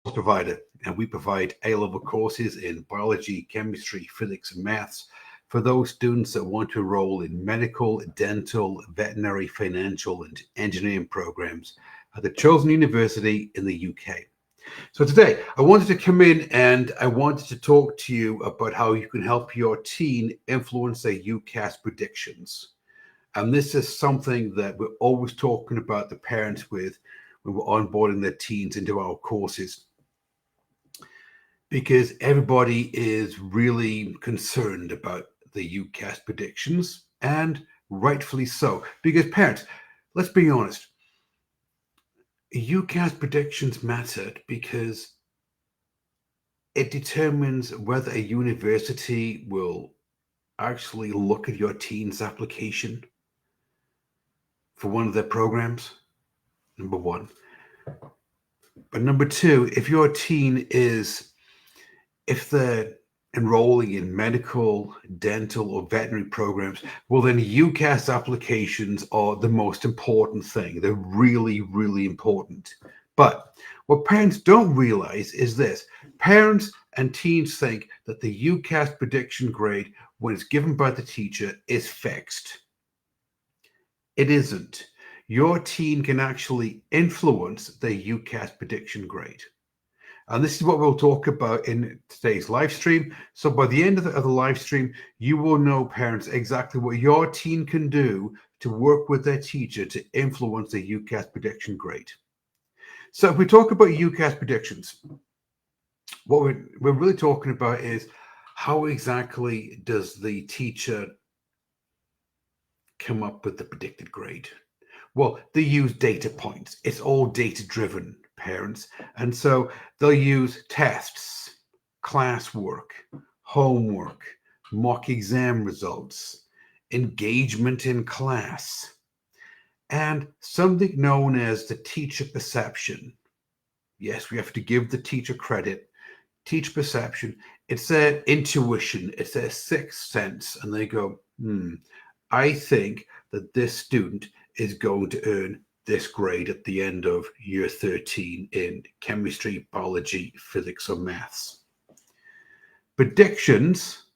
provider, and we provide A-level courses in biology, chemistry, physics, and maths for those students that want to enroll in medical, dental, veterinary, financial, and engineering programs at the chosen university in the UK. So today, I wanted to come in and I wanted to talk to you about how you can help your teen influence their UCAS predictions. And this is something that we're always talking about the parents with when we're onboarding their teens into our courses, because everybody is really concerned about the UCAS predictions, and rightfully so. Because parents, let's be honest, UCAS predictions mattered because it determines whether a university will actually look at your teen's application for one of their programs, number one. But number two, if they're enrolling in medical, dental, or veterinary programs, well, then UCAS applications are the most important thing. They're really, really important. But what parents don't realize is this. Parents and teens think that the UCAS prediction grade, when it's given by the teacher, is fixed. It isn't. Your teen can actually influence the UCAS prediction grade. And this is what we'll talk about in today's live stream. So by the end of the live stream, you will know, parents, exactly what your teen can do to work with their teacher to influence the UCAS prediction grade. So if we talk about UCAS predictions, what we're really talking about is how exactly does the teacher come up with the predicted grade? Well, they use data points. It's all data driven, parents. And so they'll use tests, classwork, homework, mock exam results, engagement in class, and something known as the teacher perception. Yes, we have to give the teacher credit. Teacher perception, it's their intuition, it's their sixth sense. And they go, I think that this student is going to earn this grade at the end of year 13 in chemistry, biology, physics, or maths. Predictions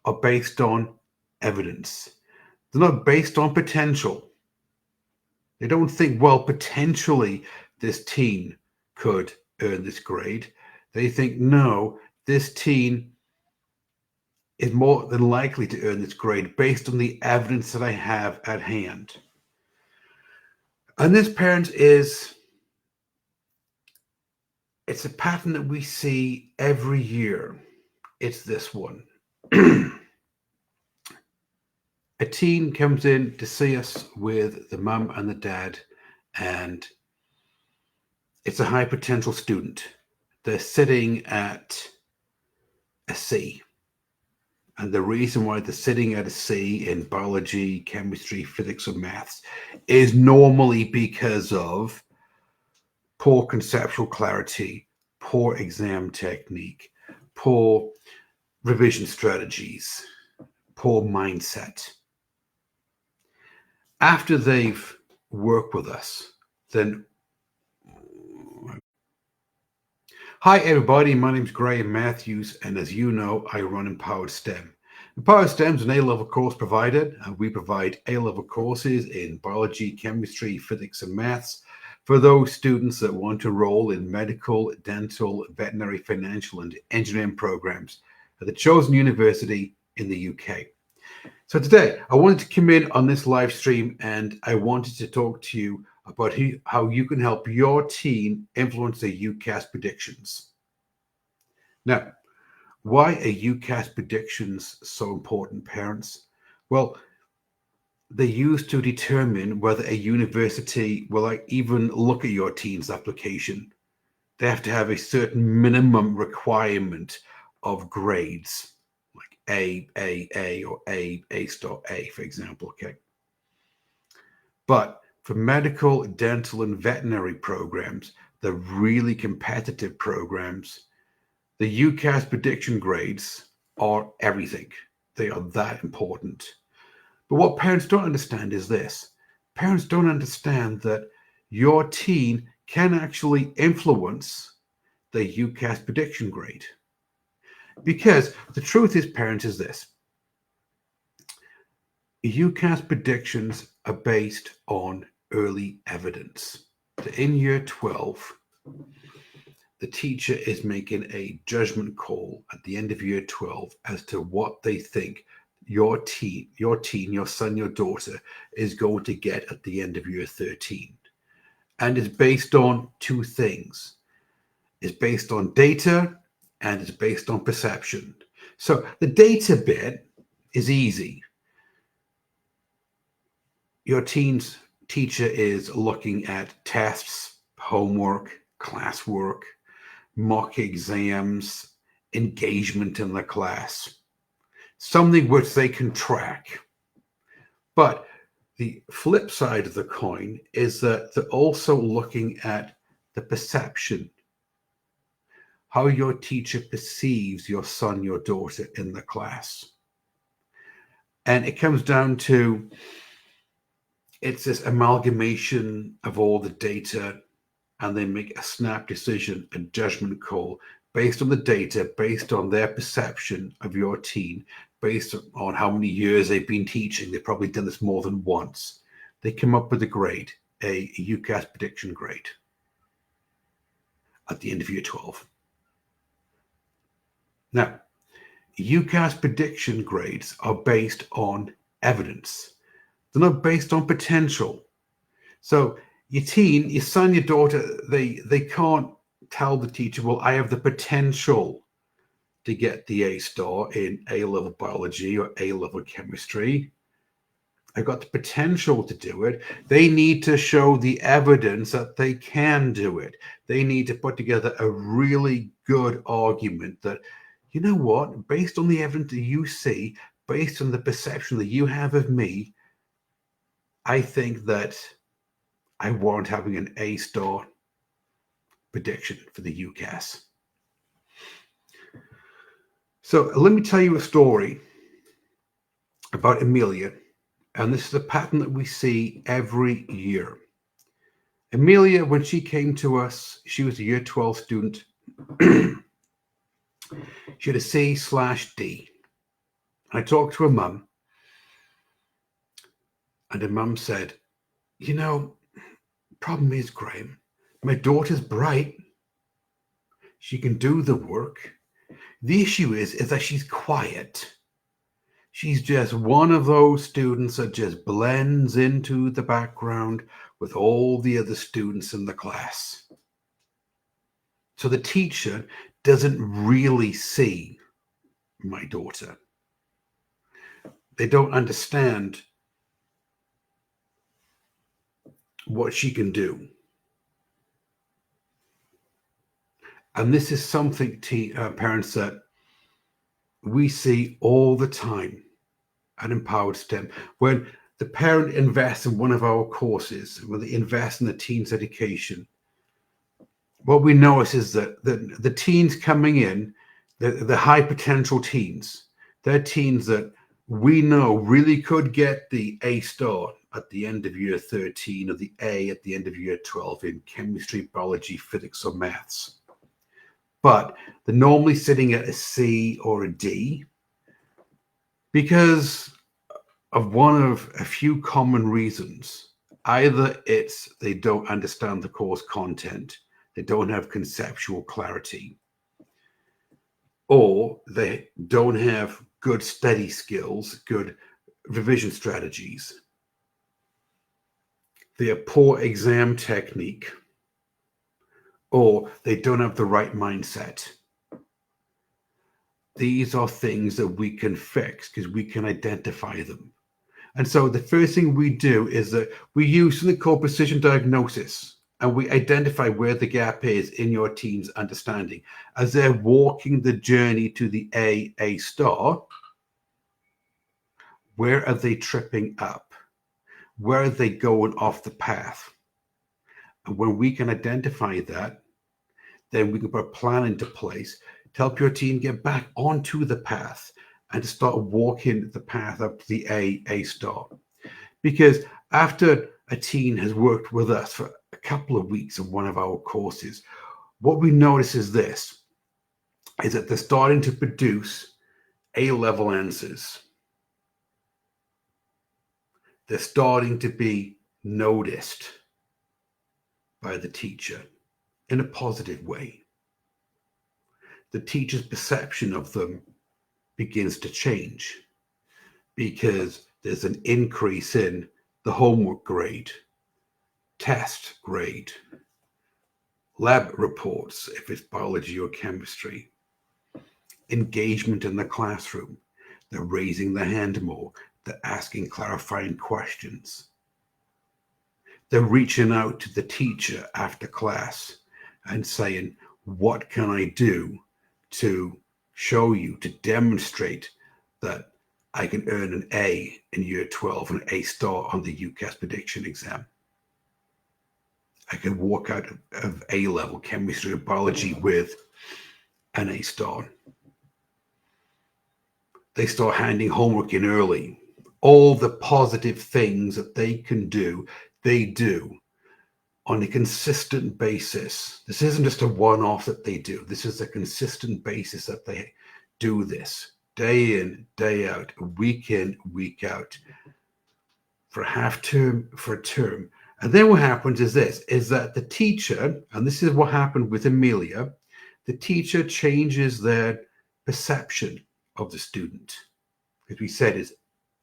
are based on evidence. They're not based on potential. They don't think, well, potentially this teen could earn this grade. They think, no, this teen is more than likely to earn this grade based on the evidence that I have at hand. And this, parents, it's a pattern that we see every year. It's this one. A teen comes in to see us with the mum and the dad, and it's a high potential student. They're sitting at a C. And the reason why they're sitting at a C in biology, chemistry, physics, or maths is normally because of poor conceptual clarity, poor exam technique, poor revision strategies, poor mindset. After they've worked with us, then... Hi everybody, my name's Graham Matthews, and as you know, I run Empowered STEM. Empowered STEM is an A-level course provider, and we provide A-level courses in biology, chemistry, physics, and maths for those students that want to enroll in medical, dental, veterinary, financial, and engineering programs at the chosen university in the UK. So today, I wanted to come in on this live stream, and I wanted to talk to you about how you can help your teen influence their UCAS predictions. Now, why are UCAS predictions so important, parents? Well, they're used to determine whether a university will even look at your teen's application. They have to have a certain minimum requirement of grades, like A, or A star A, for example, okay? But for medical, dental, and veterinary programs, the really competitive programs, the UCAS prediction grades are everything. They are that important. But what parents don't understand is this. Parents don't understand that your teen can actually influence the UCAS prediction grade. Because the truth is, parents, is this. UCAS predictions are based on early evidence. So in year 12, the teacher is making a judgment call at the end of year 12 as to what they think your teen, your son, your daughter is going to get at the end of year 13. And it's based on two things. It's based on data and it's based on perception. So the data bit is easy. Your teen's teacher is looking at tests, homework, classwork, mock exams, engagement in the class, something which they can track. But the flip side of the coin is that they're also looking at the perception, how your teacher perceives your son, your daughter in the class. And it comes down to, it's this amalgamation of all the data, and they make a snap decision, a judgment call based on the data, based on their perception of your teen, based on how many years they've been teaching. They've probably done this more than once. They come up with a grade, a UCAS prediction grade at the end of year 12. Now, UCAS prediction grades are based on evidence. They're not based on potential. So your teen, your son, your daughter, they can't tell the teacher, well, I have the potential to get the A star in A-level biology or A-level chemistry. I've got the potential to do it. They need to show the evidence that they can do it. They need to put together a really good argument that, you know what, based on the evidence that you see, based on the perception that you have of me, I think that I warrant having an A star prediction for the UCAS. So let me tell you a story about Amelia. And this is a pattern that we see every year. Amelia, when she came to us, she was a year 12 student. She had a C/D. I talked to her mum, and her mum said, you know, problem is, Graham, my daughter's bright. She can do the work. The issue is that she's quiet. She's just one of those students that just blends into the background with all the other students in the class. So the teacher doesn't really see my daughter. They don't understand what she can do. And this is something, parents, that we see all the time at Empowered STEM. When the parent invests in one of our courses, when they invest in the teen's education, what we notice is that the teens coming in, the high potential teens, they're teens that we know really could get the A star at the end of year 13 or the A at the end of year 12 in chemistry, biology, physics, or maths. But they're normally sitting at a C or a D because of one of a few common reasons. Either it's they don't understand the course content, they don't have conceptual clarity, or they don't have good study skills, good revision strategies. They have poor exam technique, or they don't have the right mindset. These are things that we can fix because we can identify them. And so the first thing we do is that we use something called precision diagnosis, and we identify where the gap is in your teen's understanding. As they're walking the journey to the A star, where are they tripping up? Where are they going off the path? And when we can identify that, then we can put a plan into place to help your teen get back onto the path and to start walking the path up to the A star. Because after a teen has worked with us for a couple of weeks in one of our courses, what we notice is this, is that they're starting to produce A-level answers. They're starting to be noticed by the teacher in a positive way. The teacher's perception of them begins to change because there's an increase in the homework grade, test grade, lab reports, if it's biology or chemistry, engagement in the classroom. They're raising their hand more. They're asking clarifying questions. They're reaching out to the teacher after class and saying, what can I do to show you, to demonstrate that I can earn an A in year 12 and an A star on the UCAS prediction exam? I can walk out of A level chemistry or biology with an A star. They start handing homework in early. All the positive things that they can do, they do on a consistent basis. This isn't just a one-off that they do. This is a consistent basis that they do this day in, day out, week in, week out, for a half term, for a term. And then what happens is this, is that the teacher, and this is what happened with Amelia, the teacher changes their perception of the student. As we said, is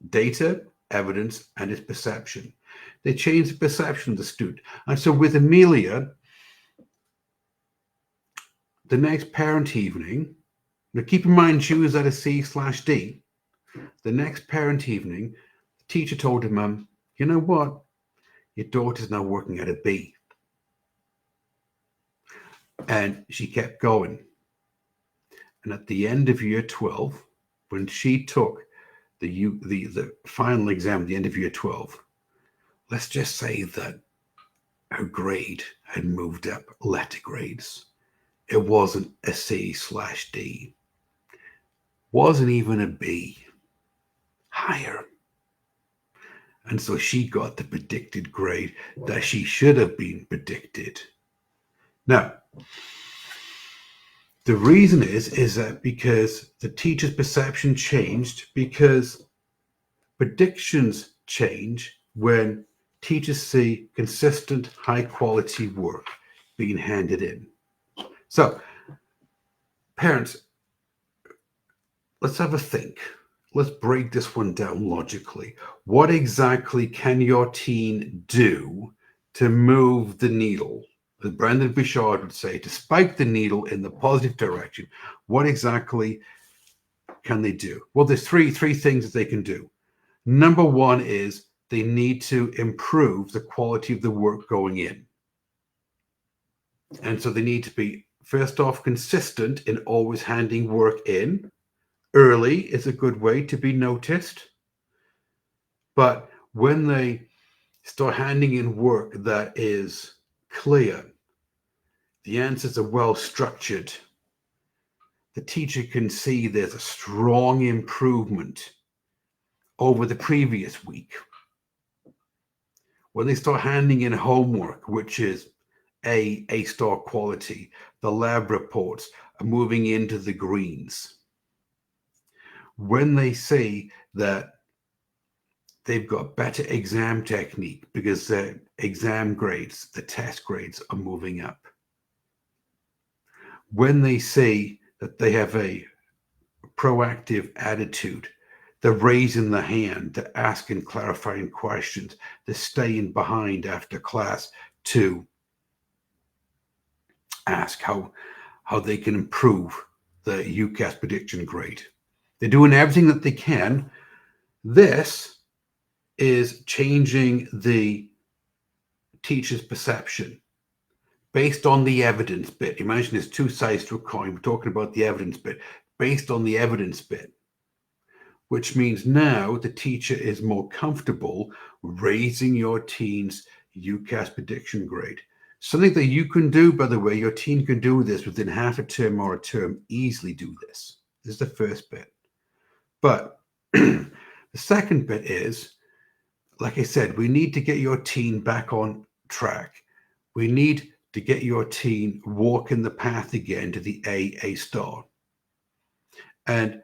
data, evidence, and its perception. They change the perception of the student. And so with Amelia, the next parent evening, now keep in mind she was at a C/D. The next parent evening, the teacher told her mum, you know what? Your daughter's now working at a B. And she kept going. And at the end of year 12, when she took the final exam at the end of year 12, let's just say that her grade had moved up letter grades. It wasn't a C/D. Wasn't even a B. Higher. And so she got the predicted grade that she should have been predicted. Now, the reason is that because the teacher's perception changed, because predictions change when teachers see consistent, high-quality work being handed in. So, parents, let's have a think. Let's break this one down logically. What exactly can your teen do to move the needle? As Brandon Bouchard would say, to spike the needle in the positive direction. What exactly can they do? Well, there's three things that they can do. Number one is they need to improve the quality of the work going in. And so they need to be, first off, consistent in always handing work in. Early is a good way to be noticed. But when they start handing in work that is clear, the answers are well structured, the teacher can see there's a strong improvement over the previous week. When they start handing in homework, which is A-star quality, the lab reports are moving into the greens. When they see that they've got better exam technique because their exam grades, the test grades are moving up. When they see that they have a proactive attitude, they're raising the hand, they're asking clarifying questions, they're staying behind after class to ask how they can improve the UCAS prediction grade. They're doing everything that they can. This is changing the teacher's perception based on the evidence bit. Imagine there's two sides to a coin. We're talking about the evidence bit. Based on the evidence bit, which means now the teacher is more comfortable raising your teen's UCAS prediction grade. Something that you can do, by the way, your teen can do this within half a term or a term, easily do this. This is the first bit. But the second bit is, like I said, we need to get your teen back on track. We need to get your teen walking the path again to the A star. And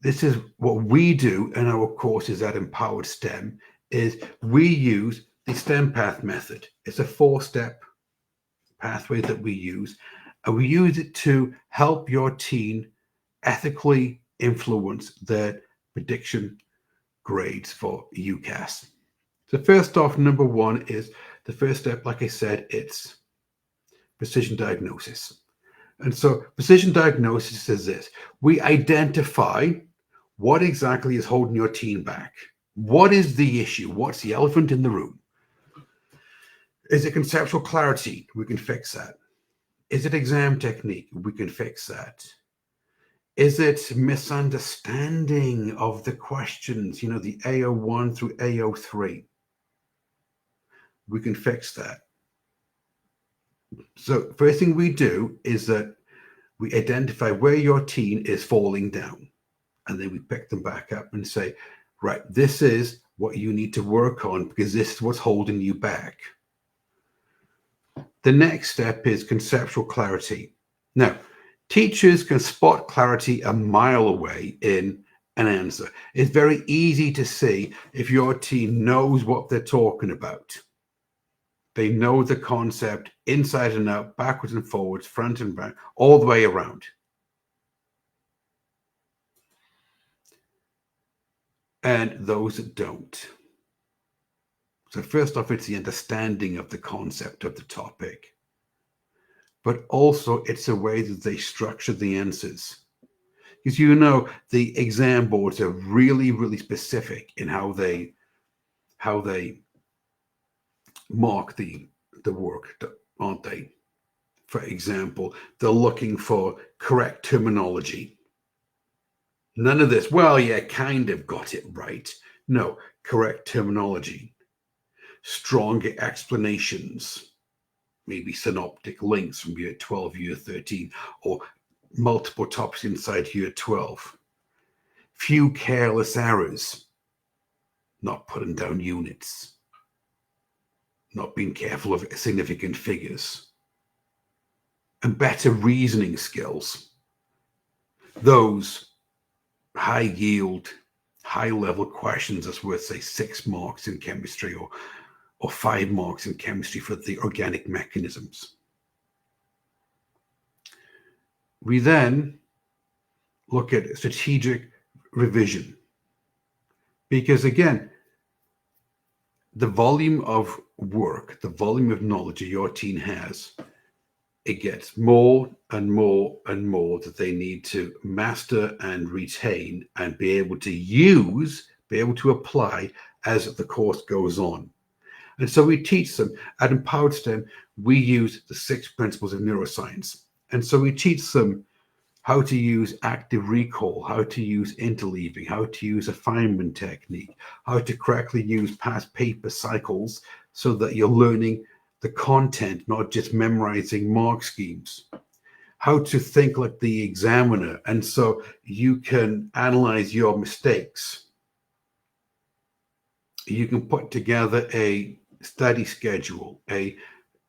this is what we do in our courses at Empowered STEM, is we use the STEM path method. It's a 4-step pathway that we use, and we use it to help your teen ethically influence their prediction grades for UCAS. So first off, number one is the first step, like I said, it's precision diagnosis. And so precision diagnosis is this. We identify what exactly is holding your teen back. What is the issue? What's the elephant in the room? Is it conceptual clarity? We can fix that. Is it exam technique? We can fix that. Is it misunderstanding of the questions, the AO1 through AO3? We can fix that. So first thing we do is that we identify where your teen is falling down. And then we pick them back up and say, right, this is what you need to work on because this is what's holding you back. The next step is conceptual clarity. Now, teachers can spot clarity a mile away in an answer. It's very easy to see if your teen knows what they're talking about. They know the concept inside and out, backwards and forwards, front and back, all the way around. And those that don't. So first off, it's the understanding of the concept of the topic, but also it's the way that they structure the answers. Because the exam boards are really, really specific in how they mark the work, aren't they? For example, they're looking for correct terminology. None of this, well, yeah, kind of got it right. No, correct terminology. Stronger explanations, maybe synoptic links from year 12, year 13, or multiple topics inside year 12. Few careless errors, not putting down units, not being careful of significant figures, and better reasoning skills. Those high yield, high level questions that's worth, say, 6 marks in chemistry or 5 marks in chemistry for the organic mechanisms. We then look at strategic revision. Because again, the volume of work, the volume of knowledge that your teen has, it gets more and more and more that they need to master and retain and be able to use, be able to apply as the course goes on. And so we teach them at Empowered STEM, we use the 6 principles of neuroscience. And so we teach them how to use active recall, how to use interleaving, how to use assignment technique, how to correctly use past paper cycles so that you're learning the content, not just memorizing mark schemes, how to think like the examiner. And so you can analyze your mistakes. You can put together a study schedule, a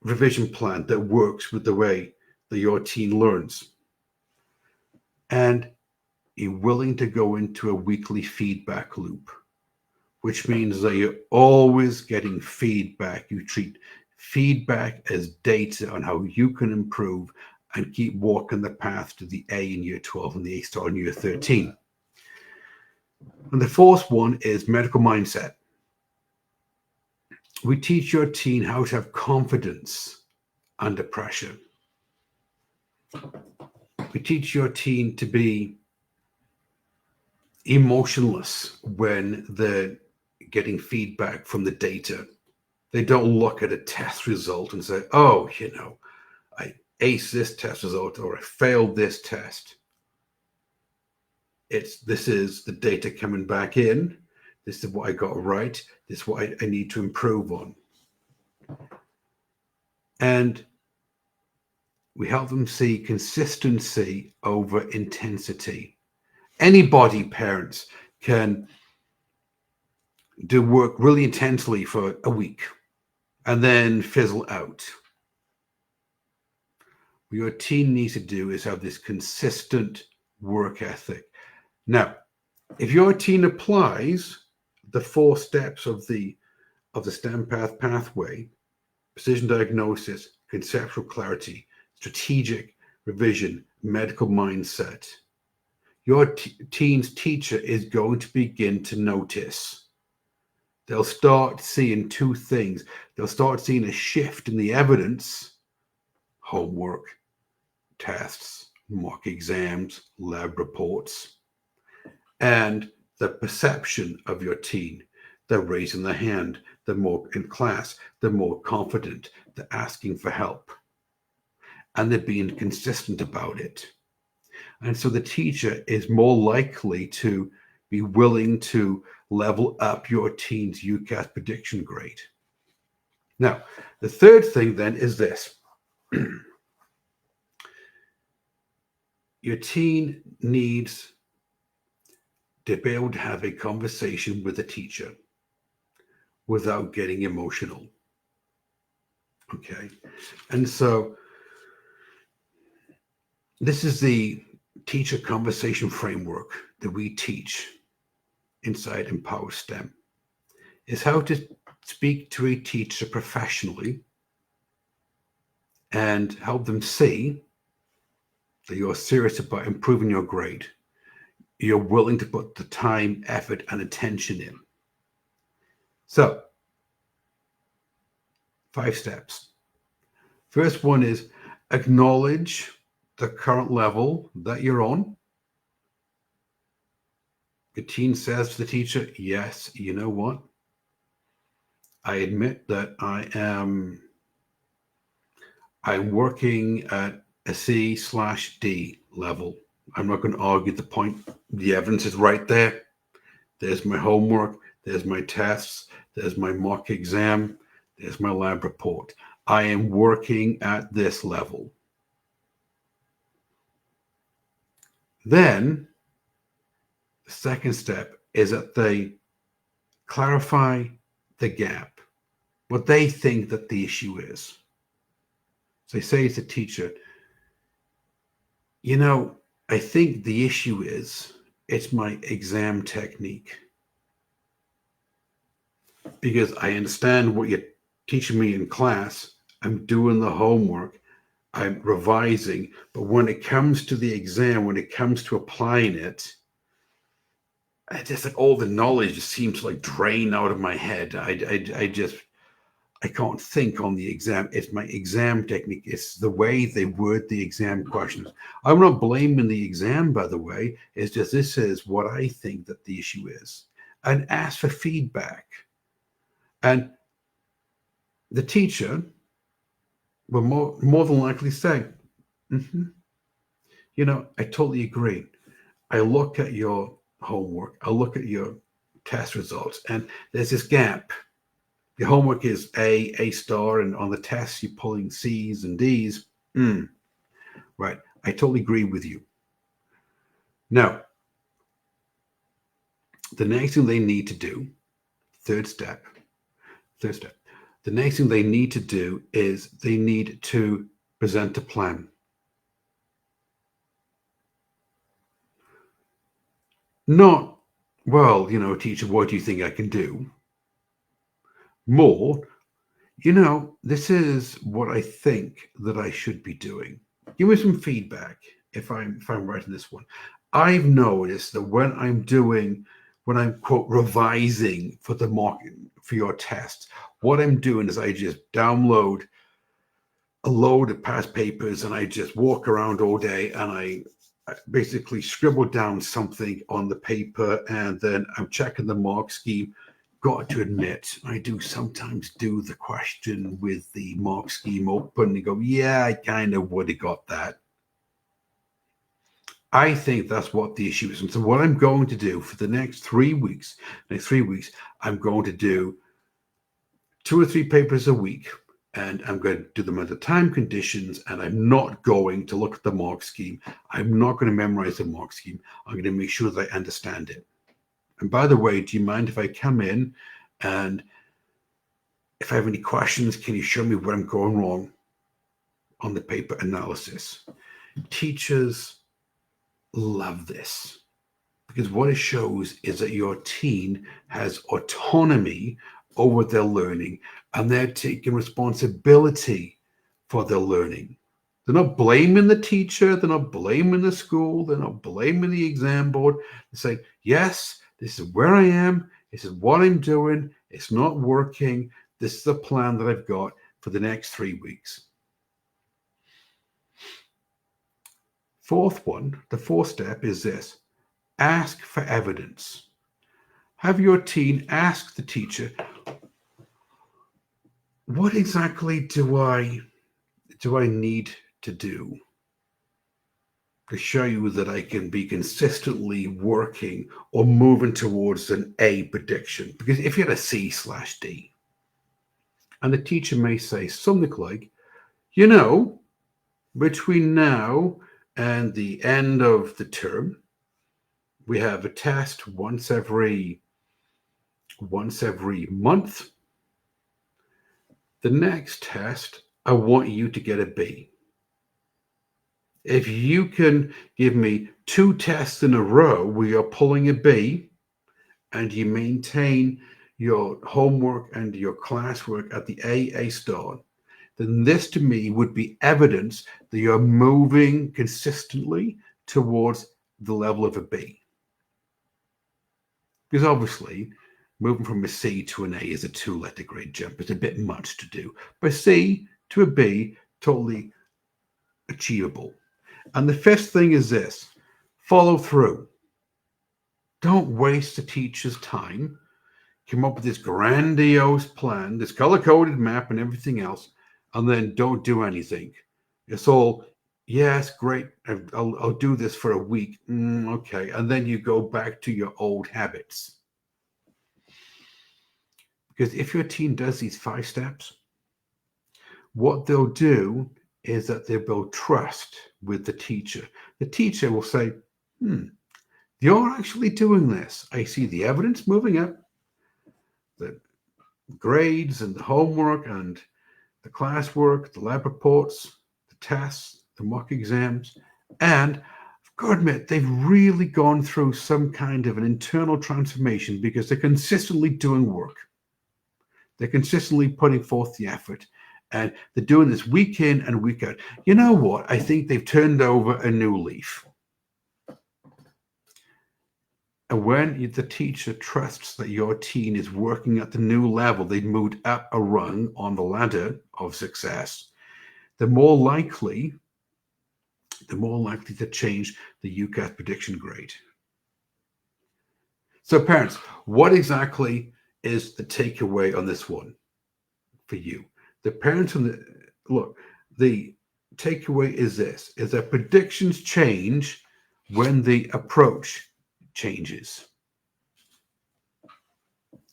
revision plan that works with the way that your teen learns. And you're willing to go into a weekly feedback loop, which means that you're always getting feedback. You treat feedback as data on how you can improve and keep walking the path to the A in year 12 and the A star in year 13. And the fourth one is medical mindset. We teach your teen how to have confidence under pressure. We teach your teen to be emotionless when they're getting feedback from the data. They don't look at a test result and say, oh, I aced this test result or I failed this test. This is the data coming back in. This is what I got right. This is what I need to improve on. And we help them see consistency over intensity. Anybody, parents, can do work really intensely for a week and then fizzle out. what your teen needs to do is have this consistent work ethic. Now, if your teen applies the 4 steps of the STEM pathway, precision diagnosis, conceptual clarity, strategic revision, medical mindset, your teen's teacher is going to begin to notice. They'll start seeing 2 things. They'll start seeing a shift in the evidence, homework, tests, mock exams, lab reports, and the perception of your teen. They're raising their hand. They're more in class. They're more confident. They're asking for help. And they're being consistent about it. And so the teacher is more likely to be willing to level up your teen's UCAS prediction grade. Now, the third thing then is this. Your teen needs to be able to have a conversation with the teacher without getting emotional. Okay. And so this is the teacher conversation framework that we teach inside Empower STEM, is how to speak to a teacher professionally and help them see that you're serious about improving your grade. You're willing to put the time, effort, and attention in. So, 5 steps. First one is acknowledge the current level that you're on. The teen says to the teacher, yes, you know what? I admit that I'm working at a C/D level. I'm not going to argue the point. The evidence is right there. There's my homework. There's my tests. There's my mock exam. There's my lab report. I am working at this level. Then the second step is that they clarify the gap, what they think that the issue is. So they say to the teacher, you know, I think the issue is it's my exam technique. Because I understand what you're teaching me in class. I'm doing the homework. I'm revising. But when it comes to the exam, when it comes to applying it, I just like all the knowledge just seems to like drain out of my head. I can't think on the exam. It's my exam technique. It's the way they word the exam questions. I'm not blaming the exam, by the way. It's just this is what I think that the issue is. And ask for feedback. And the teacher will more than likely say, you know, I totally agree. I look at your homework. I look at your test results, and there's this gap. Your homework is A star, and on the tests you're pulling C's and D's. Right. I totally agree with you. Now, the next thing they need to do, third step, the next thing they need to do is they need to present a plan. Not, well, you know, teacher, what do you think I can do? More, you know, this is what I think that I should be doing. Give me some feedback if I'm writing this one. I've noticed that when I'm quote revising for the mock for your test, what I'm doing is I just download a load of past papers and I just walk around all day and I basically scribble down something on the paper and then I'm checking the mark scheme. Got to admit, I do sometimes do the question with the mark scheme open and go, yeah, I kind of would have got that. I think that's what the issue is. And so what I'm going to do for the next 3 weeks, I'm going to do 2 or 3 papers a week, and I'm going to do them under time conditions, and I'm not going to look at the mark scheme. I'm not going to memorize the mark scheme. I'm going to make sure that I understand it. And by the way, do you mind if I come in and if I have any questions, can you show me where I'm going wrong on the paper analysis. Teachers love this because what it shows is that your teen has autonomy over their learning and they're taking responsibility for their learning. They're not blaming the teacher, they're not blaming the school, they're not blaming the exam board. They're saying, yes, this is where I am, this is what I'm doing, it's not working, this is the plan that I've got for the next 3 weeks. The fourth step is this: ask for evidence. Have your teen ask the teacher, what exactly do I need to do to show you that I can be consistently working or moving towards an A prediction? Because if you had a C/D, and the teacher may say something like, between now and the end of the term, we have a test once every month. The next test, I want you to get a B. If you can give me 2 tests in a row where you're pulling a B and you maintain your homework and your classwork at the A star, then this to me would be evidence that you're moving consistently towards the level of a B. Because obviously, moving from a C to an A is a 2-letter grade jump. It's a bit much to do. But C to a B, totally achievable. And the fifth thing is this: follow through. Don't waste the teacher's time. Come up with this grandiose plan, this color-coded map and everything else, and then don't do anything. It's all, yes, great, I'll do this for a week. Okay, and then you go back to your old habits. Because if your teen does these 5 steps, what they'll do is that they build trust with the teacher. The teacher will say, you're actually doing this. I see the evidence moving up, the grades and the homework and the classwork, the lab reports, the tests, the mock exams, and I've got to admit, they've really gone through some kind of an internal transformation because they're consistently doing work. They're consistently putting forth the effort, and they're doing this week in and week out. You know what? I think they've turned over a new leaf. And when the teacher trusts that your teen is working at the new level, they've moved up a rung on the ladder of success, the more likely to change the UCAS prediction grade. So parents, what exactly is the takeaway on this one for you? The parents the takeaway is this: is that predictions change when the approach changes.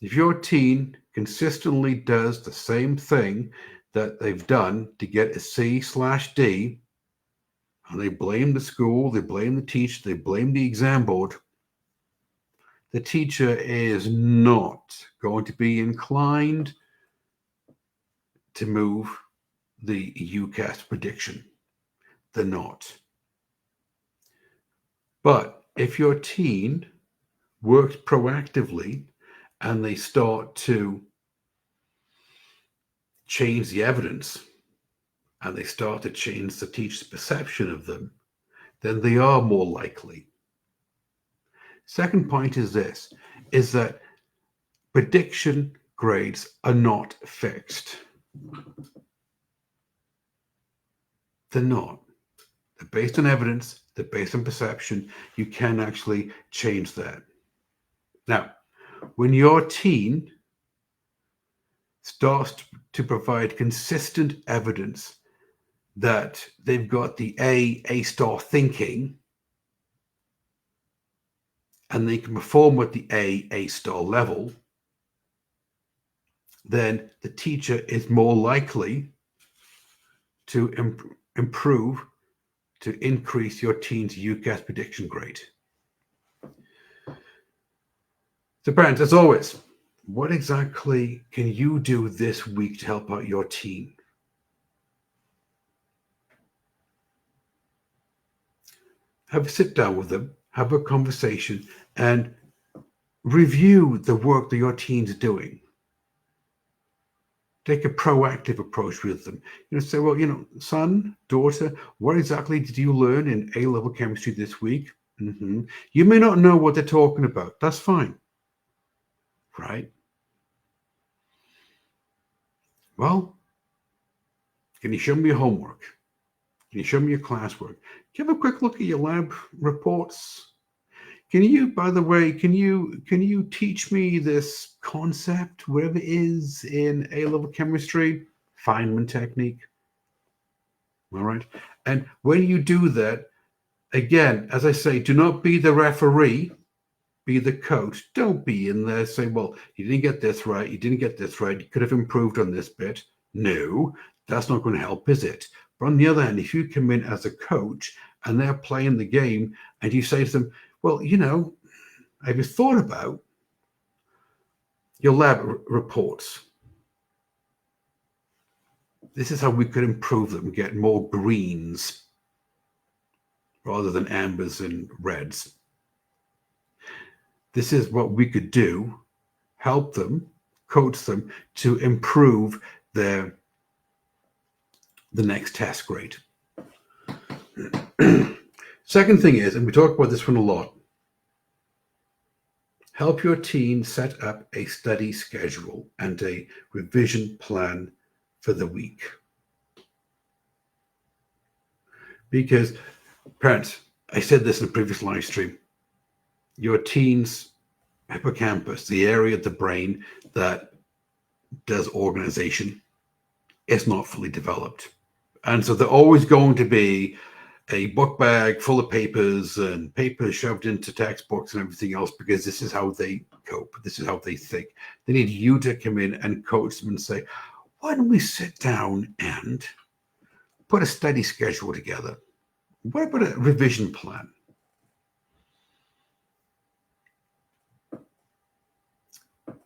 If your teen consistently does the same thing that they've done to get a C/D, and they blame the school, they blame the teacher, they blame the exam board, the teacher is not going to be inclined to move the UCAS prediction. They're not. But if your teen works proactively and they start to change the evidence and they start to change the teacher's perception of them, then they are more likely. Second point is this, is that prediction grades are not fixed. They're not. They're based on evidence, they're based on perception. You can actually change that. Now, when your teen starts to provide consistent evidence that they've got the A-star thinking, and they can perform at the A-star level, then the teacher is more likely to improve, to increase your teen's UCAS prediction grade. So parents, as always, what exactly can you do this week to help out your teen? have a sit down with them, have a conversation, and review the work that your team's doing. Take a proactive approach with them. Say, well, son, daughter, what exactly did you learn in A-level chemistry this week? You may not know what they're talking about. That's fine. Right? Well, can you show me your homework? Can you show me your classwork? Can you have a quick look at your lab reports? Can you, by the way, can you teach me this concept, whatever it is in A-level chemistry, Feynman technique? All right. And when you do that, again, as I say, do not be the referee, be the coach. Don't be in there saying, well, you didn't get this right. You didn't get this right. You could have improved on this bit. No, that's not going to help, is it? But on the other hand, if you come in as a coach and they're playing the game and you say to them, well, have you thought about your lab reports? This is how we could improve them, get more greens rather than ambers and reds. This is what we could do, help them, coach them to improve the next test grade. Second thing is, and we talk about this one a lot, help your team set up a study schedule and a revision plan for the week. Because, parents, I said this in a previous live stream, your teen's hippocampus, the area of the brain that does organization, is not fully developed. And so they're always going to be a book bag full of papers and papers shoved into textbooks and everything else, because this is how they cope. This is how they think. They need you to come in and coach them and say, why don't we sit down and put a study schedule together? What about a revision plan?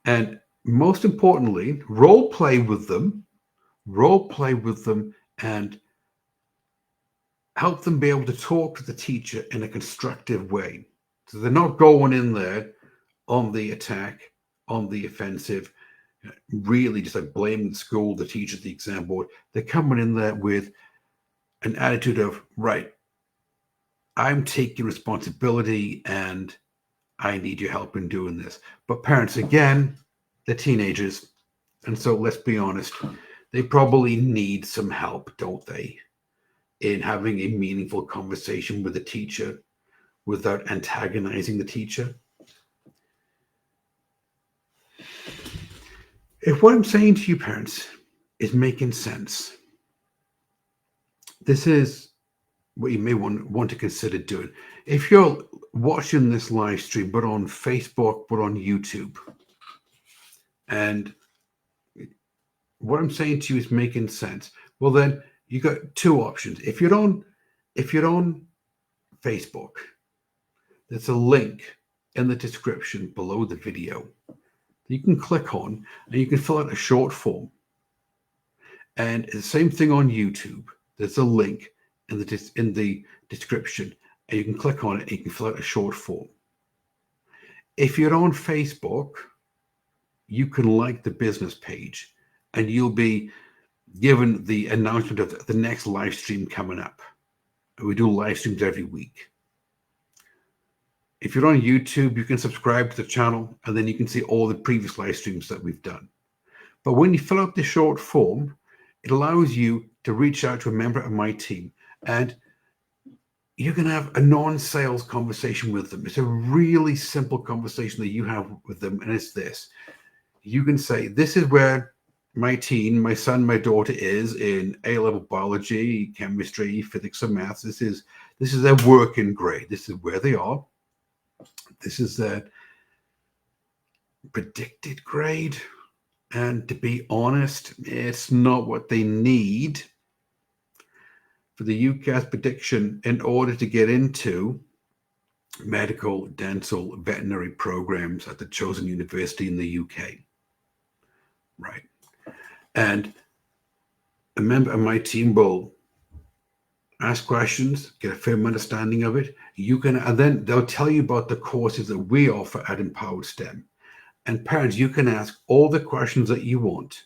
And most importantly, role play with them and help them be able to talk to the teacher in a constructive way. So they're not going in there on the attack, on the offensive, really just like blaming the school, the teacher, the exam board. They're coming in there with an attitude of, right, I'm taking responsibility and I need your help in doing this. But parents, again, they're teenagers. And so let's be honest, they probably need some help, don't they, in having a meaningful conversation with the teacher without antagonizing the teacher. If what I'm saying to you, parents, is making sense, this is what you may want to consider doing. If you're watching this live stream, but on Facebook, but on YouTube, and what I'm saying to you is making sense, well, then you got two options. If you're on Facebook, there's a link in the description below the video that you can click on, and you can fill out a short form. And the same thing on YouTube. There's a link in the description, and you can click on it and you can fill out a short form. If you're on Facebook, you can like the business page, and you'll be given the announcement of the next live stream coming up. We do live streams every week. If you're on YouTube, you can subscribe to the channel, and then you can see all the previous live streams that we've done. But when you fill out the short form, it allows you to reach out to a member of my team, and you can have a non-sales conversation with them. It's a really simple conversation that you have with them, and it's this. You can say, this is where my teen, my son, my daughter is in A-level biology, chemistry, physics, and maths. This is their working grade. This is where they are. This is their predicted grade. And to be honest, it's not what they need for the UCAS prediction in order to get into medical, dental, veterinary programs at the chosen university in the UK. Right. And a member of my team will ask questions, get a firm understanding of it. You can, and then they'll tell you about the courses that we offer at Empowered STEM. And parents, you can ask all the questions that you want.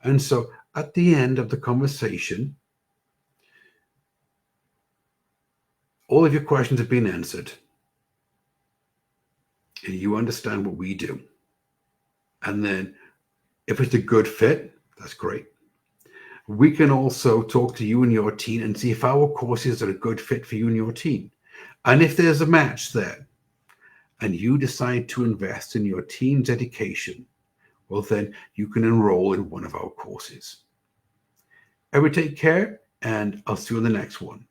And so at the end of the conversation, all of your questions have been answered. And you understand what we do. And then if it's a good fit, that's great. We can also talk to you and your teen and see if our courses are a good fit for you and your teen. And if there's a match there and you decide to invest in your teen's education, well, then you can enroll in one of our courses. Everybody take care, and I'll see you in the next one.